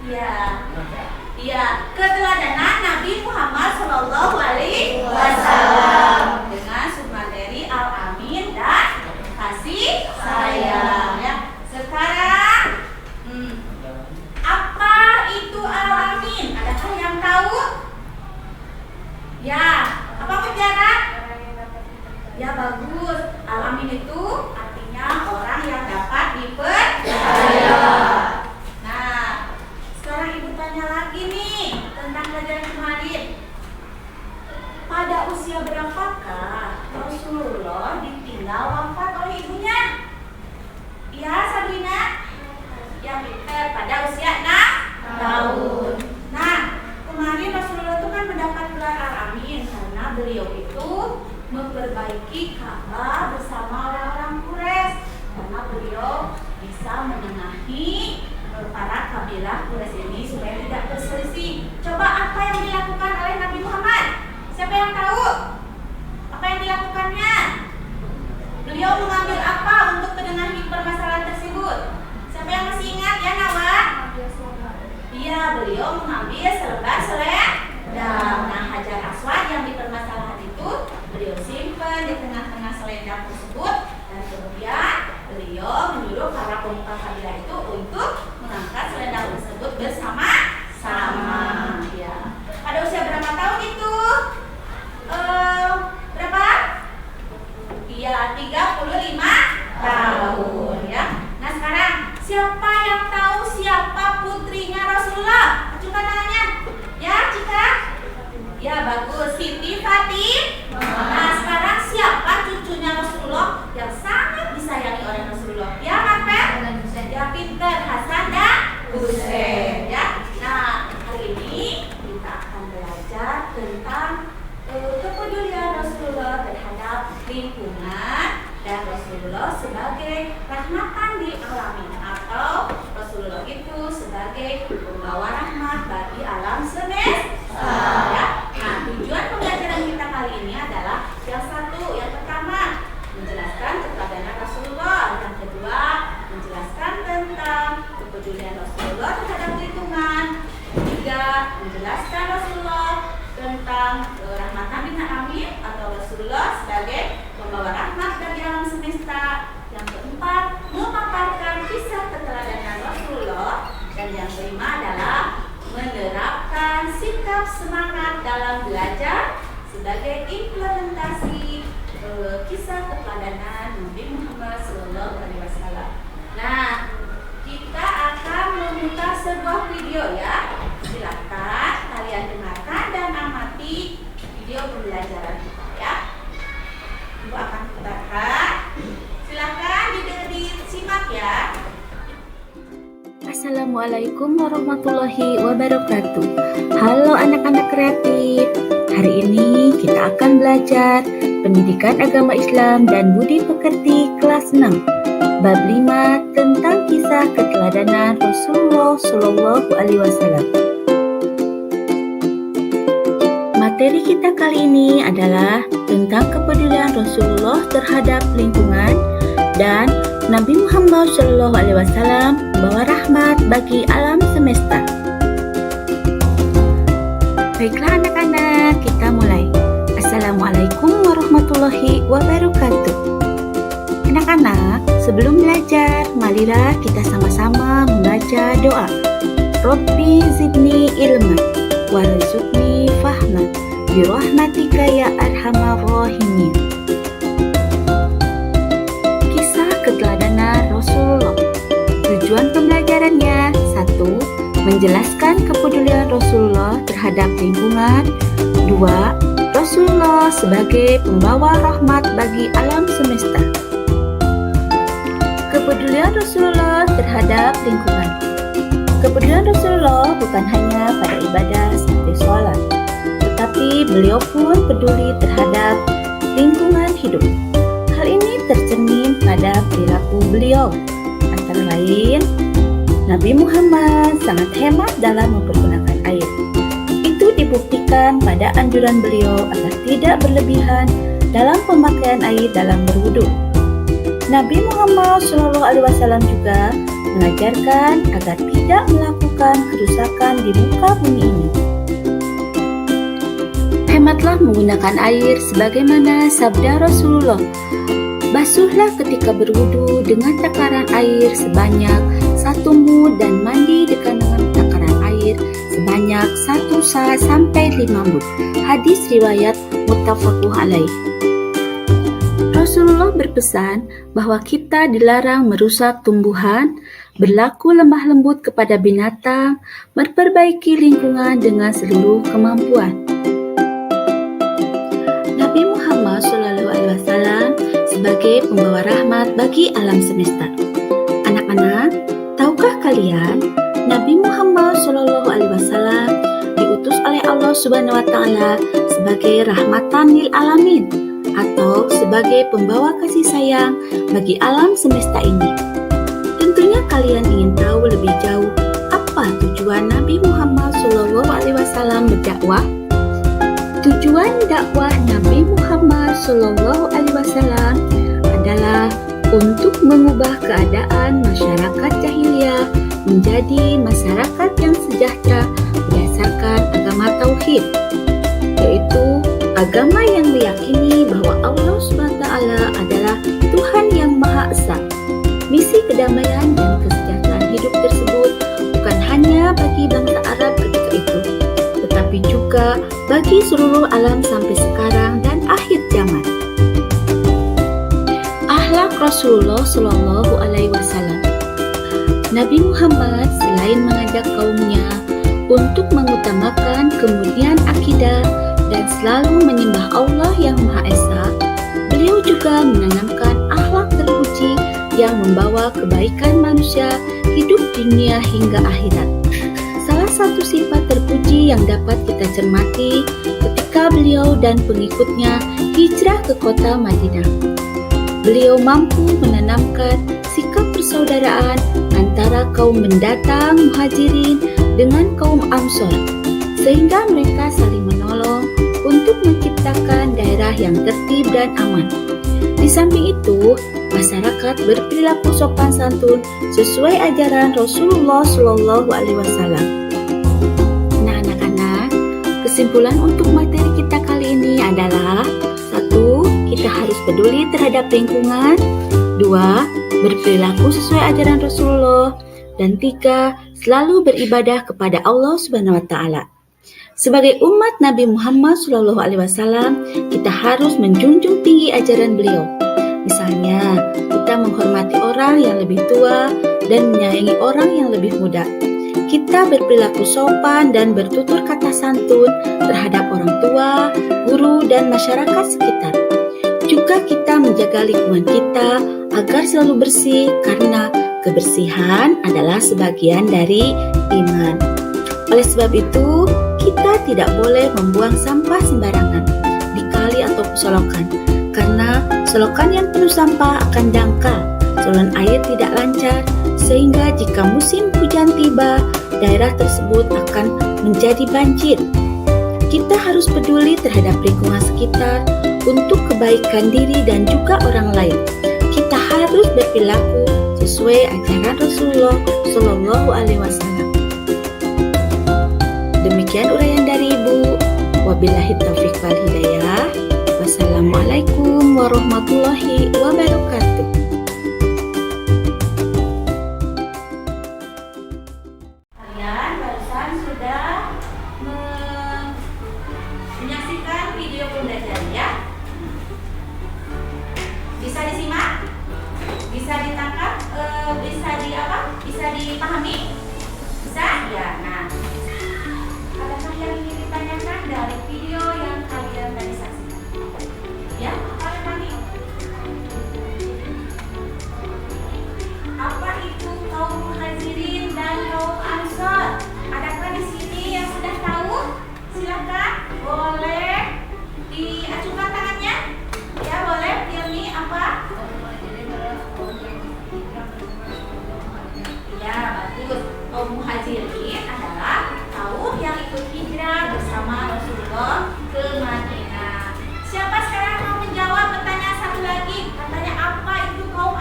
Iya. Iya, keteladanan Nabi Muhammad Shallallahu Alaihi Wasallam dengan materi al-amin dan kasih sayang. Ya. Sekarang, apa itu al-amin? Adakah yang tahu? Ya, apa penjara? Ya bagus. Al-amin itu artinya orang yang dapat dipercaya. Nah, sekarang ibu tanya lagi nih tentang pelajaran kemarin. Pada usia berapakah Rasulullah ditinggal wafat oleh ibunya? Ya, Sabrina? Ya, Peter, pada usia 6 tahun. Nah, kemarin Rasulullah itu kan mendapat gelar al-amin karena beliau itu memperbaiki Ka'bah bersama orang-orang Quraisy, karena beliau bisa menengahi para kabilah Quraisy ini supaya tidak berselisih. Coba apa yang dilakukan oleh Nabi Muhammad? Siapa yang tahu? Apa yang dilakukannya? Beliau mengambil apa untuk menengahi permasalahan tersebut? Siapa yang masih ingat ya, Nawa? Iya, beliau mengambil selembar selendang. Nah, Hajar Aswad yang dipermasalahan itu beliau simpan di tengah-tengah selendang tersebut, dan kemudian beliau menyuruh para pemuka kabilah itu untuk mengangkat selendang tersebut bersama-sama. Ya. Pada usia berapa tahun itu? Berapa? Iya, 35 tahun ya. Nah, sekarang siapa yang tahu siapa putrinya Rasulullah? Ajukan tangannya. Ya, Cika? Ya, bagus. Siti Fatimah. Nah, sekarang siapa cucunya Rasulullah yang sangat disayangi oleh Rasulullah? Ya, Marpen? Ya, pinter. Hasan dan Husain. Ya. Nah, hari ini kita akan belajar tentang kepedulian Rasulullah terhadap lingkungan dan Rasulullah sebagai rahmatan lil alamin, atau Rasulullah itu sebagai pembawa rahmat bagi alam semesta. Ya. Nah, tujuan pembelajaran kita kali ini adalah yang pertama menjelaskan keteladanan Rasulullah, yang kedua menjelaskan tentang kepedulian Rasulullah terhadap lingkungan, juga menjelaskan Rasulullah tentang rahmatan lil alamin atau Rasulullah sebagai membawa rahmat bagi alam semesta. Yang keempat, memaparkan kisah keteladanan Rasulullah, dan yang kelima adalah menerapkan sikap semangat dalam belajar sebagai implementasi kisah keteladanan Nabi Muhammad SAW. Nah, kita akan memutar sebuah video ya. Silakan kalian dengarkan dan amati video pembelajaran kita ya. Ibu akan putarkan. Silakan disimak ya. Assalamualaikum warahmatullahi wabarakatuh. Halo anak-anak kreatif. Hari ini kita akan belajar Pendidikan Agama Islam dan Budi Pekerti kelas 6, bab 5 tentang kisah keteladanan Rasulullah Shallallahu Alaihi Wasallam. Materi kita kali ini adalah tentang kepedulian Rasulullah terhadap lingkungan dan Nabi Muhammad Shallallahu Alaihi Wasallam bawa rahmat bagi alam semesta. Baiklah anak-anak, kita mulai. Assalamualaikum warahmatullahi wabarakatuh. Anak-anak, sebelum belajar, marilah kita sama-sama membaca doa. Rabbi zidni ilman warzuqni fahman birahmatika ya arhamar rahimin. Kisah keteladanan Rasulullah. Tujuan pembelajarannya: 1. Menjelaskan kepedulian Rasulullah terhadap lingkungan. 2. Rasulullah sebagai pembawa rahmat bagi alam semesta. Kepedulian Rasulullah terhadap lingkungan. Kepedulian Rasulullah bukan hanya pada ibadah seperti sholat, tetapi beliau pun peduli terhadap lingkungan hidup. Hal ini tercermin pada perilaku beliau. Antara lain, Nabi Muhammad sangat hemat dalam mempergunakan air. Itu dibuktikan pada anjuran beliau agar tidak berlebihan dalam pemakaian air dalam berwudu. Nabi Muhammad SAW juga mengajarkan agar tidak melakukan kerusakan di muka bumi ini. Hematlah menggunakan air sebagaimana sabda Rasulullah. Basuhlah ketika berwudu dengan takaran air sebanyak 1 mud dan mandi dengan takaran air sebanyak 1 sa sampai 5 mud. Hadis riwayat muttafaqun alaih. Rasulullah berpesan bahwa kita dilarang merusak tumbuhan, berlaku lemah lembut kepada binatang, memperbaiki lingkungan dengan seluruh kemampuan. Nabi Muhammad SAW sebagai pembawa rahmat bagi alam semesta. Anak-anak, tahukah kalian Nabi Muhammad SAW diutus oleh Allah Subhanahu wa Ta'ala sebagai rahmatan lil alamin atau sebagai pembawa kasih sayang bagi alam semesta ini? Tentunya kalian ingin tahu lebih jauh apa tujuan Nabi Muhammad SAW berdakwah. Tujuan dakwah Nabi Muhammad SAW adalah untuk mengubah keadaan masyarakat jahiliyah menjadi masyarakat yang sejahtera berdasarkan agama tauhid, yaitu agama yang meyakini bahwa Allah SWT adalah Tuhan yang Maha Esa. Misi kedamaian dan kesejahteraan hidup tersebut bukan hanya bagi bangsa Arab ketika itu, tetapi juga bagi seluruh alam sampai sekarang dan akhir zaman. Akhlak Rasulullah Shallallahu Alaihi Wasallam. Nabi Muhammad selain mengajak kaumnya untuk mengutamakan kemuliaan akidah dan selalu menyembah Allah yang Maha Esa, beliau juga menanamkan akhlak terpuji yang membawa kebaikan manusia hidup dunia hingga akhirat. Salah satu sifat terpuji yang dapat kita cermati ketika beliau dan pengikutnya hijrah ke kota Madinah. Beliau mampu menanamkan sikap persaudaraan antara kaum pendatang Muhajirin dengan kaum Ansor, sehingga mereka saling menolong untuk menciptakan daerah yang tertib dan aman. Di samping itu, masyarakat berperilaku sopan santun sesuai ajaran Rasulullah Shallallahu Alaihi Wasallam. Nah, anak-anak, kesimpulan untuk materi kita kali ini adalah: 1. Kita harus peduli terhadap lingkungan. 2. Berperilaku sesuai ajaran Rasulullah. Dan 3. Selalu beribadah kepada Allah Subhanahu wa Ta'ala. Sebagai umat Nabi Muhammad SAW, kita harus menjunjung tinggi ajaran beliau. Misalnya, kita menghormati orang yang lebih tua dan menyayangi orang yang lebih muda. Kita berperilaku sopan dan bertutur kata santun terhadap orang tua, guru, dan masyarakat sekitar. Juga kita menjaga lingkungan kita agar selalu bersih, karena kebersihan adalah sebagian dari iman. Oleh sebab itu, kita tidak boleh membuang sampah sembarangan di kali atau selokan, karena selokan yang penuh sampah akan dangkal, saluran air tidak lancar, sehingga jika musim hujan tiba, daerah tersebut akan menjadi banjir. Kita harus peduli terhadap lingkungan sekitar untuk kebaikan diri dan juga orang lain. Kita harus berperilaku sesuai ajaran Rasulullah Shallallahu Alaihi Wasallam. Demikian uraian dari Ibu. Wabillahi taufiq wal hidayah. Wassalamualaikum warahmatullahi wabarakatuh. Kalian barusan sudah menyaksikan video pembelajaran ya? Bisa disimak? Bisa ditangkap? Bisa dipahami? Bisa? Ya. Nah, adakah yang ingin ditanyakan dari video yang kalian tadi saksikan? Ya, apa yang tadi? Apa itu kaum Muhajirin dan kaum Ansor? Adakah di sini yang sudah tahu? Silakan, boleh diajukan tangannya. Ya, boleh. Pilih apa? Ya, bagus. Kaum Muhajirin adalah kaum yang ikut hijrah bersama Rasulullah ke Madinah. Siapa sekarang mau menjawab pertanyaan satu lagi? Katanya apa itu kaum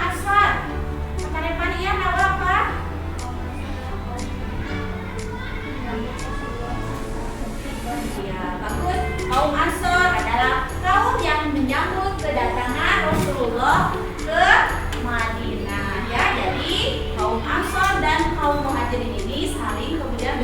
muhajirin ini saling kemudian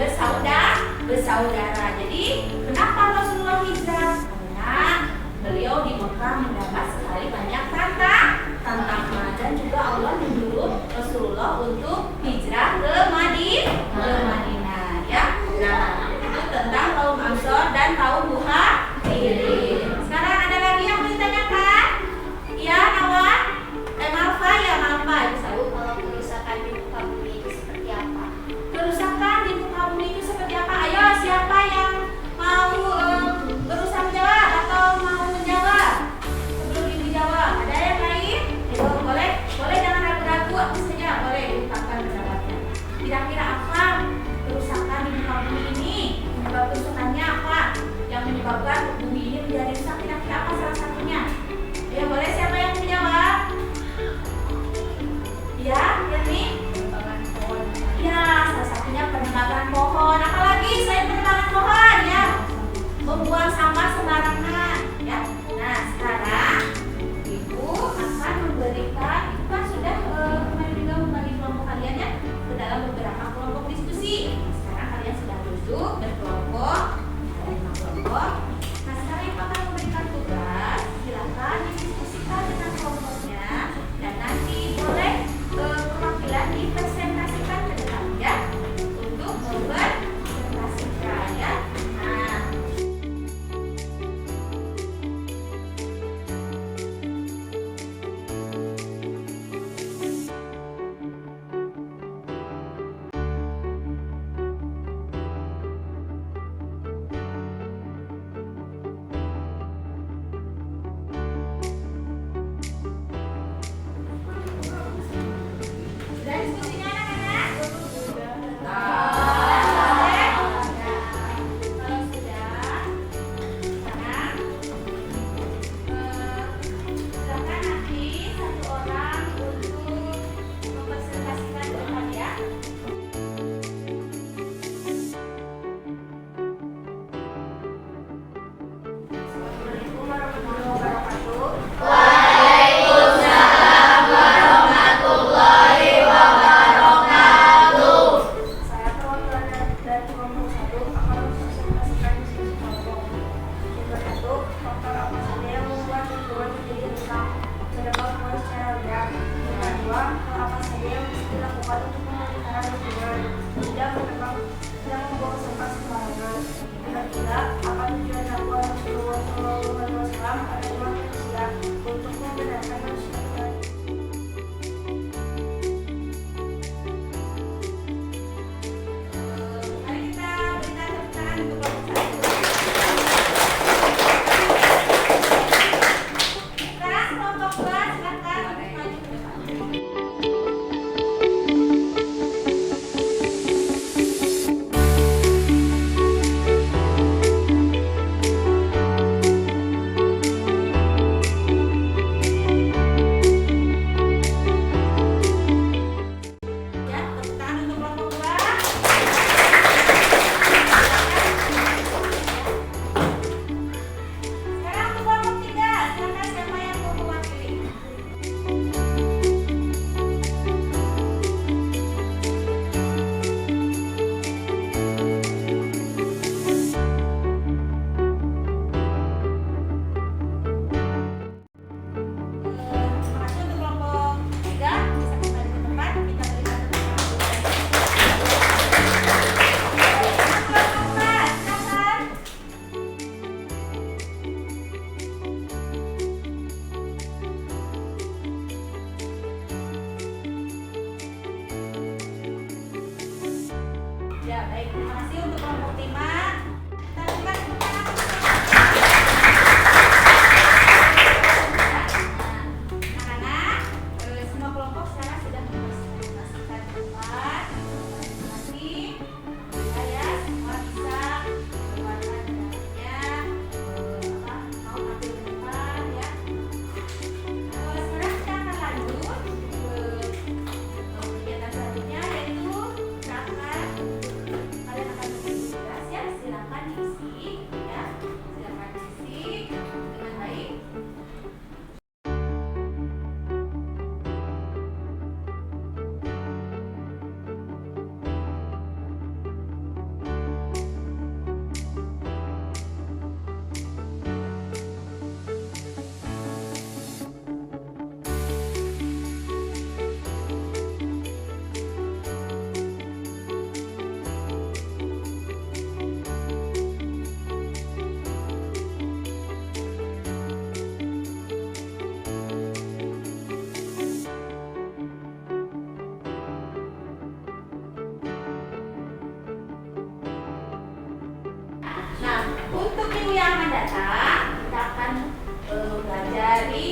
bersaudara. Jadi kenapa Rasulullah hijrah? Karena beliau di Mekah mendapat sekali banyak tantangan dan juga Allah menyuruh Rasulullah untuk hijrah ke Madinah ya. Nah, itu tentang kaum Ansor dan kaum Muhajirin. Sekarang ada lagi yang mau ditanyakan? Ya, Nawa? Malfa ya, Malfa. Kalau kerusakan di muka bumi itu seperti apa? Kerusakan di muka bumi itu seperti apa? Ayo, siapa yang mau berusaha menjawab atau mau menjawab? Sebelum ibu jawab, ada yang lain? Ayo, boleh jangan ragu-ragu, aku saja boleh diungkapkan pendapatnya. Kira-kira apa kerusakan di muka bumi ini? Penyebab kerusakannya apa? Yang menyebabkan bumi ini menjadi rusak, kira-kira apa salah satunya? Ayo, boleh siapa yang menjawab? Ya, Yerni? Penebangan pohon. Ya, salah satunya penebangan pohon. Apalagi selain penebangan pohon ya, membuang sampah sembarangan ya. Nah, sekarang ibu akan memberikan, ibu kan sudah kemarin juga membagi kelompok kalian ya ke dalam beberapa kelompok diskusi. Sekarang kalian sudah duduk berkelompok, ada 5 kelompok. Nah, sekarang ibu akan memberikan tugas, silakan didiskusikan dengan kelompoknya dan nanti boleh perwakilan dipresentasikan ke depan ya untuk mempresentasikan ya. Nah, sudah diskusinya anak-anak? Kalau sudah, sekarang silakan nanti satu orang untuk mempresentasikan ke depan ya. Assalamualaikum warahmatullahi wabarakatuh. Saya perwakilan dari kelompok 1 akan mempresentasikan diskusi kelompok. Yang satu, faktor apa saja yang membuat lingkungan menjadi rusak dan dapat kembali secara liar. Yang kedua, hal apa saja yang bisa dilakukan untuk memelihara lingkungan, tidak membuang sampah sembarangan. Yang ketiga, apa tujuan dakwah Rasulullah SAW pada umat manusia untuk membenarkan manusia kembali. Mari kita berikan tepuk tangan untuk kelompok 1. Sekarang kelompok 2 silakan untuk maju ke depan. datang, kita akan pelajari